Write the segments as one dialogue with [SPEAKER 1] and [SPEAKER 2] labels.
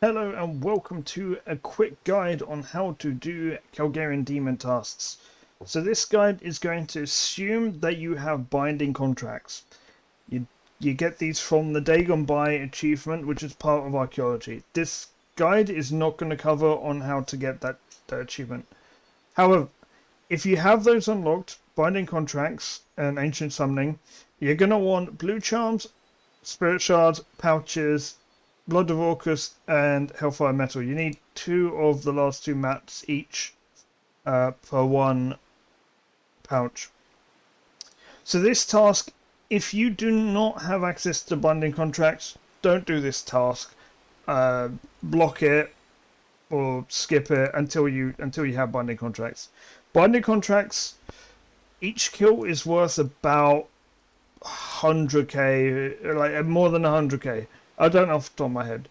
[SPEAKER 1] Hello and welcome to a quick guide on how to do Kal'gerion demon tasks. So this guide is going to assume that you have binding contracts. You get these from the Day Gone By achievement, which is part of archaeology. This guide is not going to cover on how to get that achievement. However, if you have those unlocked, binding contracts and ancient summoning, you're going to want blue charms, spirit shards, pouches, Blood of Orcus and Hellfire Metal. You need 2 of the last 2 mats each per 1 pouch. So this task, if you do not have access to binding contracts, don't do this task. Block it or skip it until you have binding contracts. Binding contracts, each kill is worth about 100k, like more than 100k. I don't know off the top of my head.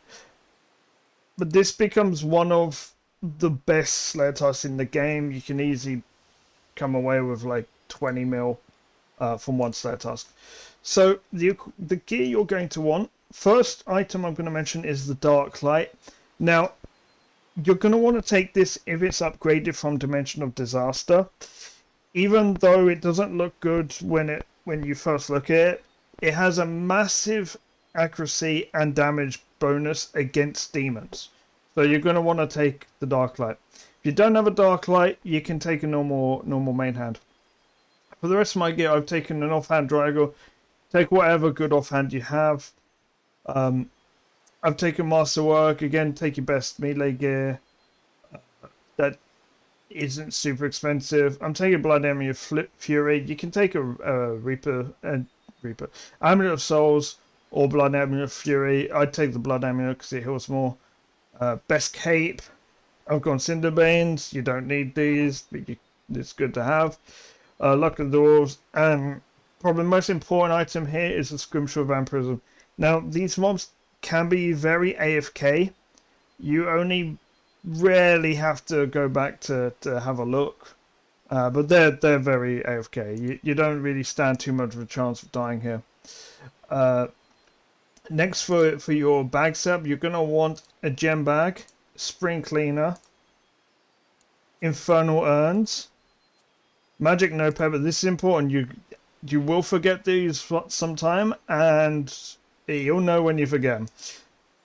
[SPEAKER 1] But this becomes one of the best Slayer tasks in the game. You can easily come away with like 20 mil from one Slayer task. So the gear you're going to want, first item I'm going to mention is the Dark Light. Now, you're going to want to take this if it's upgraded from Dimension of Disaster. Even though it doesn't look good when you first look at it, it has a massive accuracy and damage bonus against demons. So you're going to want to take the Dark Light. If you don't have a Dark Light, you can take a normal main hand. For the rest of my gear, I've taken an offhand Drago. Take whatever good offhand you have. I've taken Masterwork. Again, take your best melee gear. That isn't super expensive. I'm taking Blood Amulet Fury. You can take a Reaper. Amulet of Souls or Blood Amulet Fury. I'd take the Blood Amulet because it heals more. Best cape. I've gone Cinderbanes. You don't need these, but it's good to have. Luck of the Dwarves. And probably the most important item here is the Scrimshaw Vampirism. Now, these mobs can be very AFK. You only rarely have to go back to have a look. But they're very AFK. You don't really stand too much of a chance of dying here. Next, for your bag setup, you're going to want a gem bag, spring cleaner, infernal urns, magic notepad. But this is important. You will forget these sometime, and you'll know when you forget them.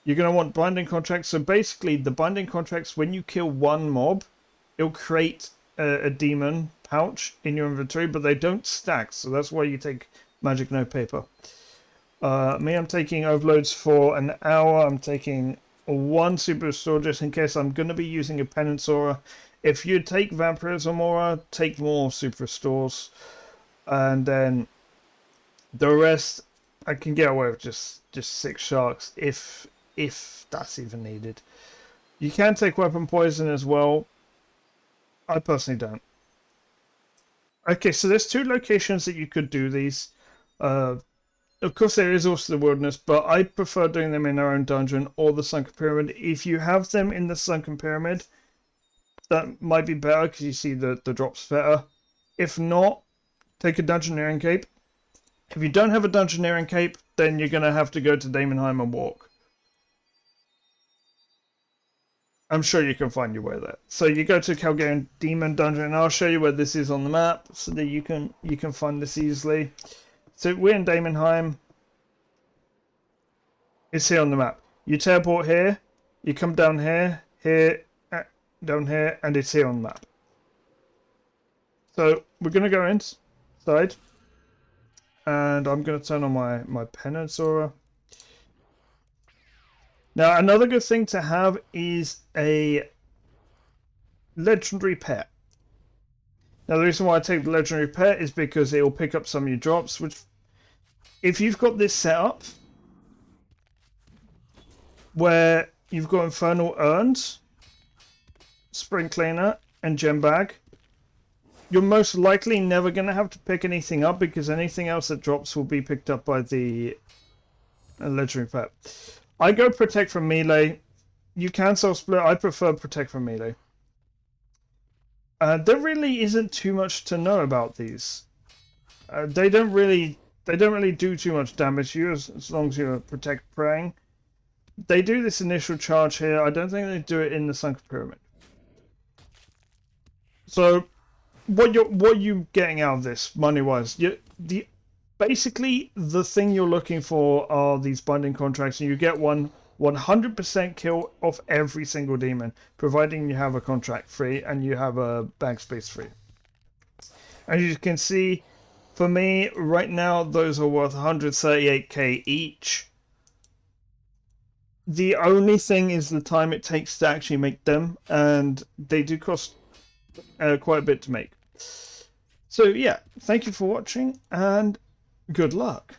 [SPEAKER 1] You're going to want binding contracts. So basically, the binding contracts, when you kill one mob, it'll create a demon pouch in your inventory, but they don't stack. So that's why you take magic notepaper. I'm taking overloads for an hour. I'm taking 1 super restore just in case I'm going to be using a penance aura. If you take vampirism aura, take more super restores, and then the rest I can get away with just 6 sharks if that's even needed. You can take weapon poison as well. I personally don't. Okay, so there's 2 locations that you could do these. Of course, there is also the wilderness, but I prefer doing them in their own dungeon or the sunken pyramid. If you have them in the sunken pyramid, that might be better because you see the drops better. If not, take a dungeoneering cape. If you don't have a dungeoneering cape, then you're going to have to go to Daemonheim and walk. I'm sure you can find your way there. So you go to Kal'gerion Demon Dungeon, and I'll show you where this is on the map so that you can find this easily. So we're in Daemonheim. It's here on the map. You teleport here, you come down here, down here, and it's here on the map. So we're going to go inside, and I'm going to turn on my penance aura. Now, another good thing to have is a legendary pet. Now, the reason why I take the legendary pet is because it will pick up some of your drops, which, if you've got this set up, where you've got infernal urns, spring cleaner, and gem bag, you're most likely never going to have to pick anything up because anything else that drops will be picked up by the legendary pet. I go protect from melee. You can self-split. I prefer protect from melee. There really isn't too much to know about these. They don't really do too much damage to you as long as you protect praying. they do this initial charge here. I don't think they do it in the Sunken Pyramid. So what you getting out of this money wise? Basically the thing you're looking for are these binding contracts, and you get 100% kill of every single demon, providing you have a contract free and you have a bag space free. As you can see, for me right now, those are worth 138k each. The only thing is the time it takes to actually make them, and they do cost quite a bit to make. So yeah, thank you for watching, and good luck.